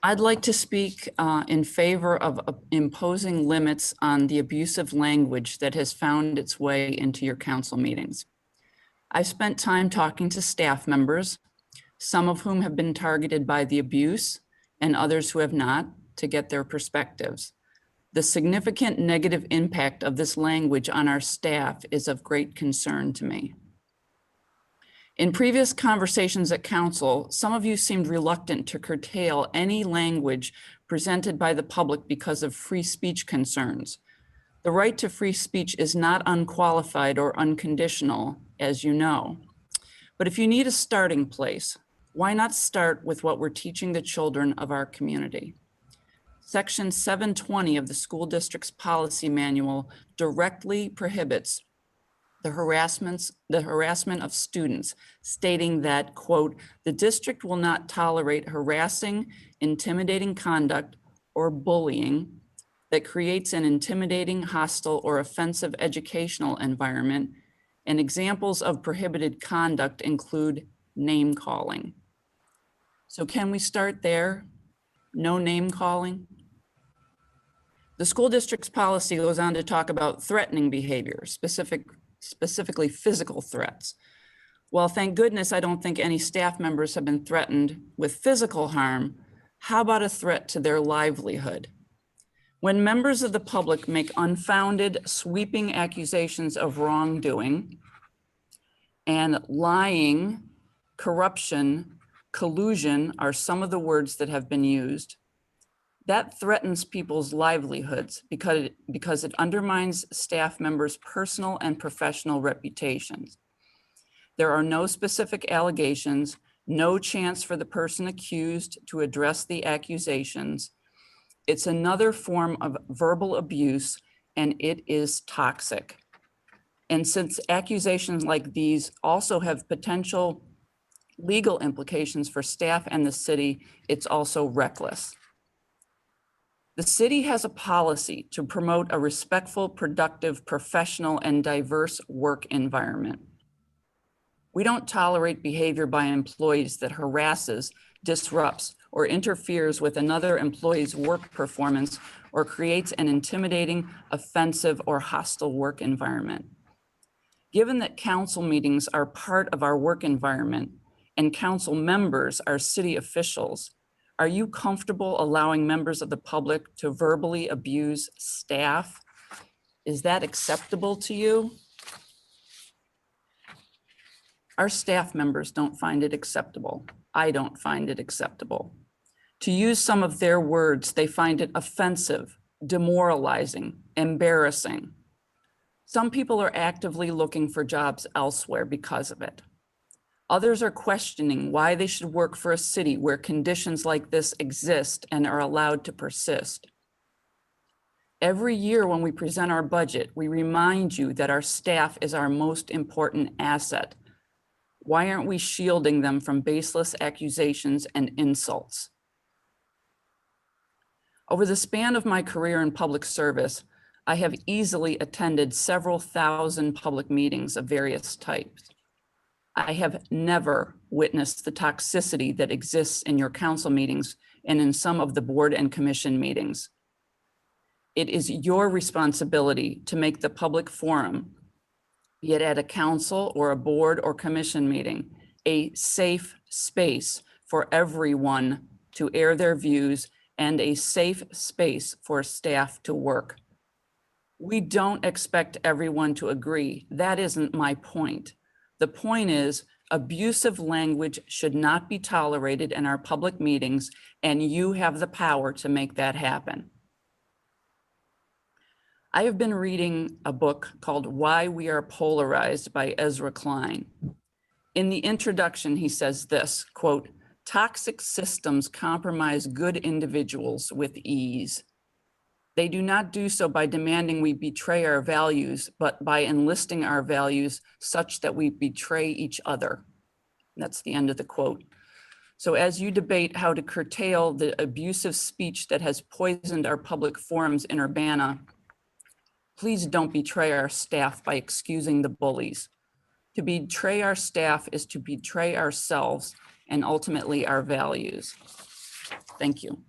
I'd like to speak in favor of imposing limits on the abusive language that has found its way into your council meetings. I've spent time talking to staff members, some of whom have been targeted by the abuse and others who have not, to get their perspectives. The significant negative impact of this language on our staff is of great concern to me. In previous conversations at council, some of you seemed reluctant to curtail any language presented by the public because of free speech concerns. The right to free speech is not unqualified or unconditional, as you know. But if you need a starting place, why not start with what we're teaching the children of our community? Section 720 of the school district's policy manual directly prohibits the harassment of students, stating that, quote, "The district will not tolerate harassing, intimidating conduct, or bullying that creates an intimidating, hostile, or offensive educational environment, and examples of prohibited conduct include name calling." So can we start there? No name calling? The school district's policy goes on to talk about threatening behavior, specifically physical threats. Well, thank goodness I don't think any staff members have been threatened with physical harm. How about a threat to their livelihood? When members of the public make unfounded, sweeping accusations of wrongdoing and lying, corruption, collusion are some of the words that have been used, that threatens people's livelihoods because it undermines staff members' personal and professional reputations. There are no specific allegations, no chance for the person accused to address the accusations. It's another form of verbal abuse, and it is toxic. And since accusations like these also have potential legal implications for staff and the city, it's also reckless. The city has a policy to promote a respectful, productive, professional, and diverse work environment. We don't tolerate behavior by employees that harasses, disrupts, or interferes with another employee's work performance or creates an intimidating, offensive, or hostile work environment. Given that council meetings are part of our work environment and council members are city officials, are you comfortable allowing members of the public to verbally abuse staff? Is that acceptable to you? Our staff members don't find it acceptable. I don't find it acceptable. To use some of their words, they find it offensive, demoralizing, embarrassing. Some people are actively looking for jobs elsewhere because of it. Others are questioning why they should work for a city where conditions like this exist and are allowed to persist. Every year when we present our budget, we remind you that our staff is our most important asset. Why aren't we shielding them from baseless accusations and insults? Over the span of my career in public service, I have easily attended several thousand public meetings of various types. I have never witnessed the toxicity that exists in your council meetings and in some of the board and commission meetings. It is your responsibility to make the public forum, be it at a council or a board or commission meeting, a safe space for everyone to air their views and a safe space for staff to work. We don't expect everyone to agree. That isn't my point. The point is, abusive language should not be tolerated in our public meetings, and you have the power to make that happen. I have been reading a book called Why We Are Polarized by Ezra Klein. In the introduction, he says this, quote, "Toxic systems compromise good individuals with ease. They do not do so by demanding we betray our values, but by enlisting our values such that we betray each other." That's the end of the quote. So as you debate how to curtail the abusive speech that has poisoned our public forums in Urbana, please don't betray our staff by excusing the bullies. To betray our staff is to betray ourselves and ultimately our values. Thank you.